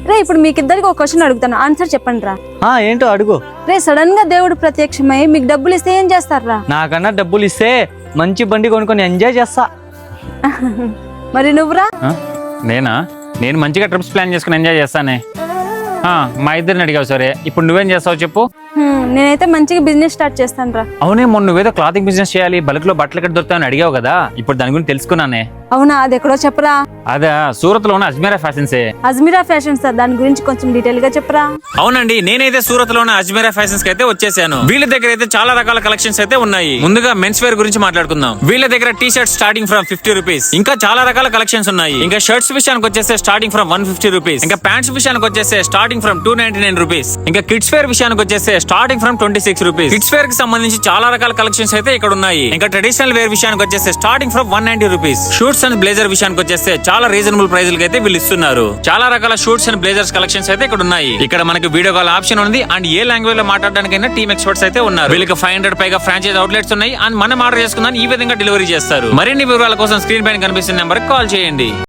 రే ఇప్పుడు మీకిద్దరికి ఒక క్వశ్చన్ అడుగుతాను, ఆన్సర్ చెప్పండి రా. ఏంటో అడుగు. రే సడన్ గా దేవుడు ప్రత్యక్షమై మీకు డబ్బులు ఇస్తే ఏం చేస్తారా? నాకన్నా డబ్బులు ఇస్తే మంచి బండి కొనుక్కొని ఎంజాయ్ చేస్తా. మరి నువ్వురా? నేను మంచిగా ట్రిప్స్ ప్లాన్ చేసుకుని ఎంజాయ్ చేస్తానే. మా ఇద్దరిని అడిగావు సరే, ఇప్పుడు నువ్వేం చేస్తావు చెప్పు. నేనైతే మంచిగా బిజినెస్ స్టార్ట్ చేస్తాను రా. అవునే, మొన్న నువ్వేదో క్లాతింగ్ బిజినెస్ చేయాలి, బల్క్ లో బట్టలు ఎక్కడ దొరుకుతాయని అడిగావు కదా, ఇప్పుడు దాని గురించి తెలుసుకున్నానే. అవునా, అది ఎక్కడో చెప్పరా. అదే సూరత్ లో ఉన్న అజ్మీరా ఫ్యాషన్సే. అజ్మీరా ఫ్యాషన్స్, దాని గురించి కొంచెం డీటెయిల్ గా చెప్పరా. అవునండి, నేనైతే సూరత్ లో ఉన్న అజ్మీరా ఫ్యాషన్స్ కి అయితే వచ్చేసాను. వీళ్ళ దగ్గర అయితే చాలా రకాల కలెక్షన్స్ అయితే ఉన్నాయి. ముందుగా మెన్స్ వేర్ గురించి మాట్లాడుకుందాం. వీళ్ళ దగ్గర T shirts starting from 50 rupees, ఇంకా చాలా రకాల కలెక్షన్స్ ఉన్నాయి. ఇంకా షర్ట్స్ విషయానికి వచ్చేస్తే స్టార్టింగ్ ఫ్రమ్ 150 రూపీస్, ఇంకా ప్యాంట్స్ విషయానికి వచ్చేస్తే స్టార్టింగ్ ఫ్రమ్ 299 రూపీస్, ఇంకా కిడ్స్ వేర్ విషయానికి వచ్చేస్తే starting from 26 rupees. Kids wear కి సంబంధించి చాలా రకాల కలెక్షన్స్ అయితే ఇక్కడ ఉన్నాయి. ఇంకా ట్రెడిషనల్ వేర్ విషయానికి వచ్చేస్తే starting from 190 rupees. Shoots and blazer విషయానికి వచ్చేస్తే చాలా రీజనబుల్ ప్రైస్ అయితే వీళ్ళు ఇస్తున్నారు. చాలా రకాల షూట్స్ అండ్ బ్లేజర్స్ కలెక్షన్స్ అయితే ఇక్కడ ఉన్నాయి. ఇక్కడ మనకి వీడియో కాల్ ఆప్షన్ ఉంది అండ్ ఏ లాంగ్వేజ్ లో మాట్లాడడానికైనా టీమ్ ఎక్స్పర్ట్స్ అయితే ఉన్నారు. వీళ్ళకి 500 పైగా ఫ్రాంచైజ్ అవుట్లెట్స్ ఉన్నాయి అండ్ మనం ఆర్డర్ చేసుకున్నాను ఈ విధంగా డెలివరీ చేస్తారు. మరిన్ని వివరాల కోసం స్క్రీన్ పైన కనిపిస్తున్న నెంబర్ కాల్ చేయండి.